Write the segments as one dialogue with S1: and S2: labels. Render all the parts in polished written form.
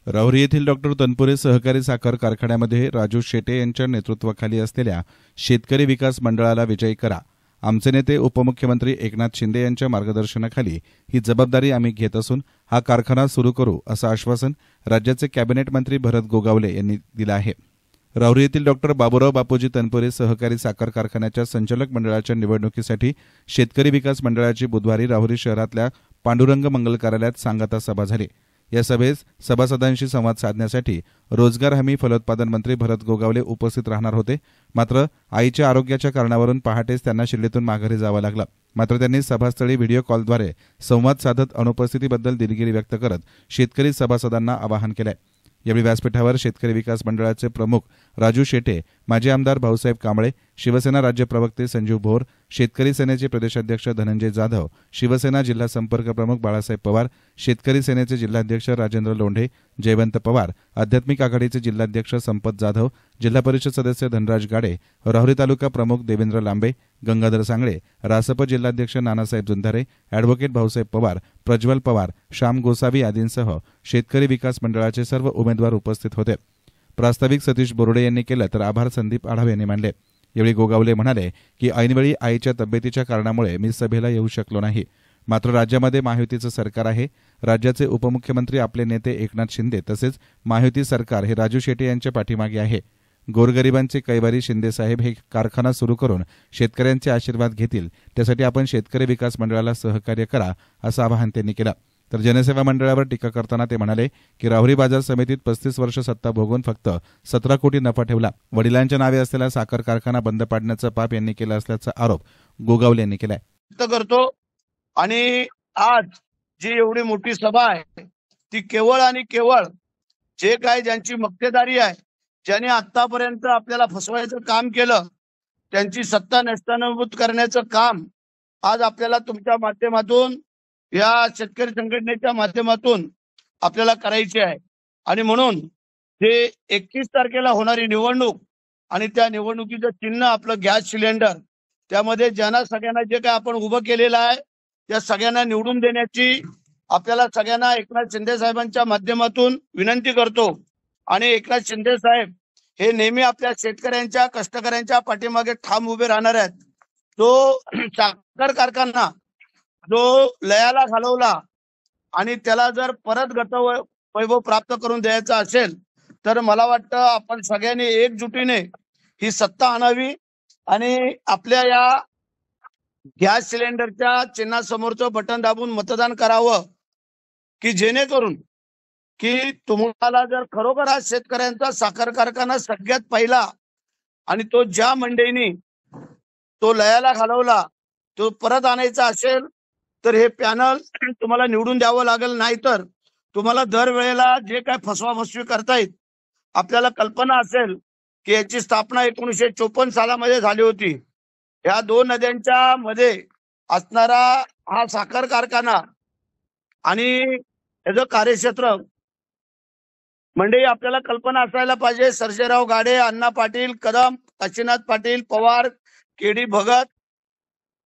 S1: राहुरी येथील डॉक्टर तनपुरे सहकारी साखर कारखान्यामध्ये राजू शेटे यांच्या नेतृत्वाखाली असलेल्या शेतकरी विकास मंडळाला विजयी करा. आमचे नेते उपमुख्यमंत्री एकनाथ शिंदे यांच्या मार्गदर्शनाखाली ही जबाबदारी आम्ही घेत असून हा कारखाना सुरू करू असं आश्वासन राज्याचे कॅबिनेट मंत्री भरत गोगावले यांनी दिलं आहे. राहुरी येथील डॉक्टर बाबूराव बापूजी तनपुरे सहकारी साखर कारखान्याच्या संचालक मंडळाच्या निवडणुकीसाठी शेतकरी विकास मंडळाची बुधवारी राहुरी शहरातल्या पांडुरंग मंगल कार्यालयात सांगता सभा झाली. या सभेत सभासदांशी संवाद साधण्यासाठी रोजगार हमी फलोत्पादन मंत्री भरत गोगावले उपस्थित राहणार होते. मात्र आईच्या आरोग्याच्या कारणावरून पहाटेच त्यांना शिर्डीतून माघारी जावं लागलं. मात्र त्यांनी सभास्थळी व्हिडिओ कॉलद्वारे संवाद साधत अनुपस्थितीबद्दल दिलगिरी व्यक्त करत शेतकरी सभासदांना आवाहन केलंय. यावेळी व्यासपीठावर शेतकरी विकास मंडळाचे प्रमुख राजू शेटे, माजी आमदार भाऊसाहेब कांबळे, शिवसेना राज्य प्रवक्ते संजीव भोर, शेतकरी सेनेचे प्रदेशाध्यक्ष धनंजय जाधव, शिवसेना जिल्हा संपर्क प्रमुख बाळासाहेब पवार, शेतकरी सेनेचे जिल्हाध्यक्ष राजेंद्र लोंढे, जयवंत पवार, आध्यात्मिक आघाडीचे जिल्हाध्यक्ष संपत जाधव, जिल्हा परिषद सदस्य धनराज गाडे, राहुरी तालुका प्रमुख देवेंद्र लांबे, गंगाधर सांगळे, रासप जिल्हाध्यक्ष नानासाहेब जुंधारे, अॅडव्होकेट भाऊसाहेब पवार, प्रज्वल पवार, श्याम गोसावी आदींसह शेतकरी विकास मंडळाचे सर्व उमेदवार उपस्थित होते. प्रास्ताविक सतीश बोर्डे यांनी केलं तर आभार संदीप आढाव यांनी मानले. यावेळी गोगावले म्हणाले की ऐनवेळी आईच्या तब्येतीच्या कारणामुळे मी सभेला येऊ शकलो नाही. मात्र राज्यामध्ये महायुतीचं सरकार आहे. राज्याचे उपमुख्यमंत्री आपले नेते एकनाथ शिंदे तसेच महायुती सरकार हे राजू शेटे यांच्या पाठीमागे आहे. गोरगरिबांचे कैवारी शिंदे साहेब हे कारखाना सुरू करून शेतकऱ्यांचे आशीर्वाद घेतील. त्यासाठी आपण शेतकरी विकास मंडळाला सहकार्य करा असं आवाहन त्यांनी केलं. तर जनसेवा मंडळावर टीका करताना ते म्हणाले की राहुरी बाजार समितीत 35 वर्ष सत्ता भोगून फक्त 17 कोटी नफा ठेवला. वडिलांच्या नावे असलेला साखर कारखाना बंद पाडण्याचं पाप यांनी केलं असल्याचा आरोप गोगावले यांनी केलाय.
S2: करतो आणि आज जी एवढी मोठी सभा आहे ती केवळ आणि केवळ जे काय ज्यांची मक्तेदारी आहे, ज्यांनी आतापर्यंत आपल्याला फसवायचं काम केलं, त्यांची सत्ता नेस्तनाबूत करण्याचं काम आज आपल्याला तुमच्या माध्यमातून या शेतकरी संघटनेच्या माध्यमातून आपल्याला करायची आहे. आणि म्हणून जे 21 तारखेला होणारी निवडणूक आणि त्या निवडणुकीचं चिन्ह आपलं गॅस सिलेंडर, त्यामध्ये ज्यांना सगळ्यांना जे काय आपण उभं केलेलं आहे त्या सगळ्यांना निवडून देण्याची आपल्याला सगळ्यांना एकनाथ शिंदे साहेबांच्या माध्यमातून विनंती करतो. आणि एकनाथ शिंदे साहेब हे नेहमी आपल्या शेतकऱ्यांच्या कष्टकऱ्यांच्या पाठीमागे ठाम उभे राहणार आहेत. तो साखर कारखाना जो लयाला घालवला आणि त्याला जर परत वैभव प्राप्त करून द्यायचा असेल तर मला वाटतं आपण सगळ्यांनी एकजुटीने ही सत्ता आणावी आणि आपल्या या गॅस सिलेंडरच्या चिन्हासमोरचं बटन दाबून मतदान करावं, की जेणेकरून की तुम्हाला जर खरोखर हा शेतकऱ्यांचा साखर कारखाना सगळ्यात पहिला आणि तो ज्या मंडईनी तो लयाला घालवला तो परत आणायचा असेल तर हे पॅनल तुम्हाला निवडून द्यावं लागेल. नाहीतर तुम्हाला दरवेळेला जे काय फसवाफसवी करतायत, आपल्याला कल्पना असेल की याची स्थापना 1954 सालामध्ये झाली होती. या 2 नद्यांच्या मध्ये असणारा हा साखर कारखाना आणि याचं कार्यक्षेत्र मंडळी आपल्याला कल्पना असायला पाहिजे. सर्जेराव गाडे, अण्णा पाटील, कदम, काशीनाथ पाटील, पवार, केडी भगत,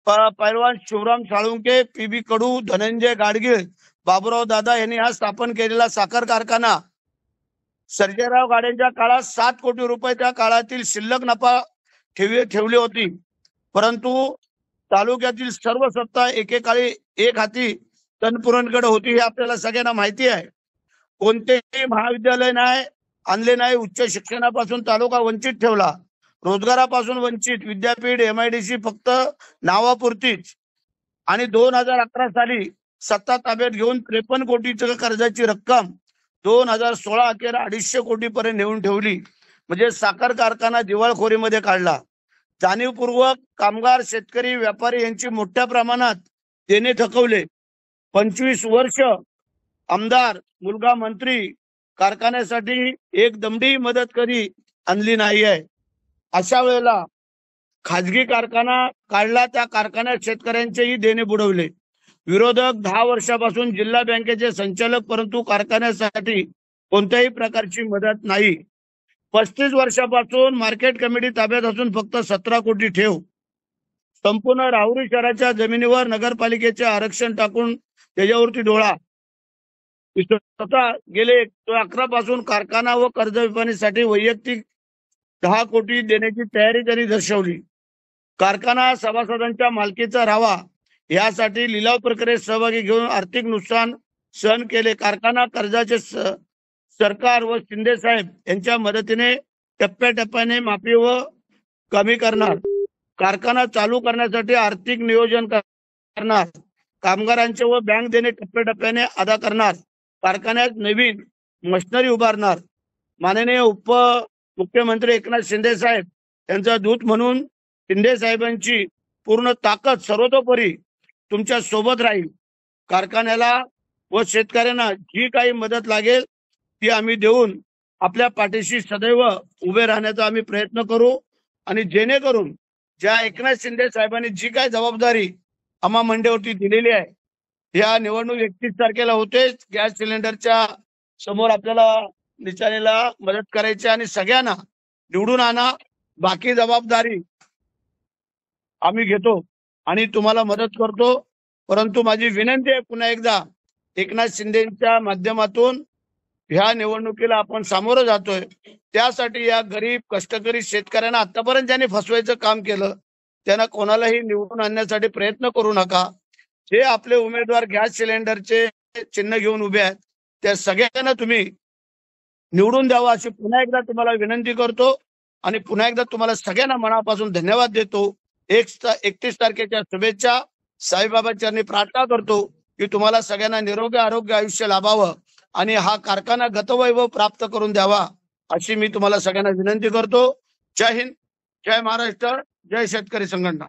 S2: पैलवान शिवराम साळुंके, पीबी कडू, धनंजय गाडगीळ, बाबूराव दादा यांनी हा स्थापन केलेला साखर कारखाना सर्जेराव गाड्यांच्या काळात 7 कोटी रुपये त्या काळातील शिल्लक नफा ठेवली होती. परंतु तालुक्यातील सर्व सत्ता एकेकाळी एक हाती तनपुरांकडे होती हे आपल्याला सगळ्यांना माहिती आहे. कोणतेही महाविद्यालय नाही आणले नाही. उच्च शिक्षणापासून तालुका वंचित ठेवला. रोजगारापासून वंचित. विद्यापीठ, MIDC फक्त नावापुरतीच. आणि 2011 साली सत्ता ताब्यात घेऊन 53 कोटीच्या कर्जाची रक्कम 2016 अखेर 250 कोटीपर्यंत नेऊन ठेवली. म्हणजे साखर कारखाना दिवाळखोरीमध्ये काढला. जाणीवपूर्वक कामगार, शेतकरी, व्यापारी यांची मोठ्या प्रमाणात देणे थकवले. 25 वर्ष आमदार, मुलगा मंत्री, कारखान्यासाठी एक दमडी मदत कधी आणली नाही आहे. अशा वेळेला खाजगी कारखाना काढला, त्या कारखान्यात शेतकऱ्यांचेही देणे बुडवले. विरोधक 10 वर्षापासून जिल्हा बँकेचे संचालक, परंतु कारखान्यासाठी कोणत्याही प्रकारची मदत नाही. 35 वर्षापासून मार्केट कमिटी ताब्यात असून फक्त 17 कोटी ठेव. संपूर्ण राहुरी शहराच्या जमिनीवर नगरपालिकेचे आरक्षण टाकून त्याच्यावरती डोळा. मी स्वतः गेले 11 पासून कारखाना व कर्ज विपाणीसाठी वैयक्तिक 10 कोटी देण्याची तयारी त्यांनी दर्शवली. कारखाना सभासदांच्या मालकीचा राहावा यासाठी लिलाव प्रक्रियेत सहभागी घेऊन आर्थिक नुकसान सहन केले. कारखाना कर्जाचे सरकार व शिंदे साहेब यांच्या मदतीने टप्प्याटप्प्याने माफी व कमी करणार. कारखाना चालू करण्यासाठी आर्थिक नियोजन करणार. कामगारांचे व बँक देणे टप्प्याटप्प्याने अदा करणार. कारखान्यात नवीन मशिनरी उभारणार. माननीय उपमुख्यमंत्री एकनाथ शिंदे साहेब यांचा दूत म्हणून शिंदे साहेबांची पूर्ण ताकद सर्वतोपरी तुमच्या सोबत राहील. कारखान्याला व शेतकऱ्यांना जी काही मदत लागेल ती आम्ही देऊन आपल्या पाठीशी सदैव उभे राहण्याचा आम्ही प्रयत्न करू. आणि जेणेकरून ज्या एकनाथ शिंदे साहेबांनी जी काही जबाबदारी आम्हा मंडळावरती दिलेली आहे, या निवडणूक 31 तारखेला होते. गॅस सिलेंडरच्या समोर आपल्याला निचालेला मदत करायची आणि सगळ्यांना निवडून आणा. बाकी जबाबदारी आम्ही घेतो आणि तुम्हाला मदत करतो. परंतु माझी विनंती आहे पुन्हा एकदा एकनाथ शिंदेच्या माध्यमातून ह्या निवडणुकीला आपण सामोरं जातोय, त्यासाठी या गरीब कष्टकरी शेतकऱ्यांना आतापर्यंत ज्यांनी फसवायचं काम केलं त्यांना कोणालाही निवडून आणण्यासाठी प्रयत्न करू नका. जे आपले उमेदवार गॅस सिलेंडरचे चिन्ह घेऊन उभे आहेत त्या सगळ्यांना तुम्ही निवडून द्यावा अशी पुन्हा एकदा तुम्हाला विनंती करतो आणि पुन्हा एकदा तुम्हाला सगळ्यांना मनापासून धन्यवाद देतो. 31 तारखेच्या शुभेच्छा. साईबाबा चरणी प्रार्थना करतो की तुम्हाला सगळ्यांना निरोगी आरोग्य आयुष्य लाभावं आणि हा कारखाना गतवैभव प्राप्त करून द्यावा अशी मी तुम्हाला सगळ्यांना विनंती करतो. जय हिंद, जय महाराष्ट्र, जय शेतकरी संघटना.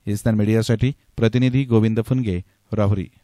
S1: ईस्टर्न मीडियासाठी प्रतिनिधी गोविंद फुनगे, राहुरी.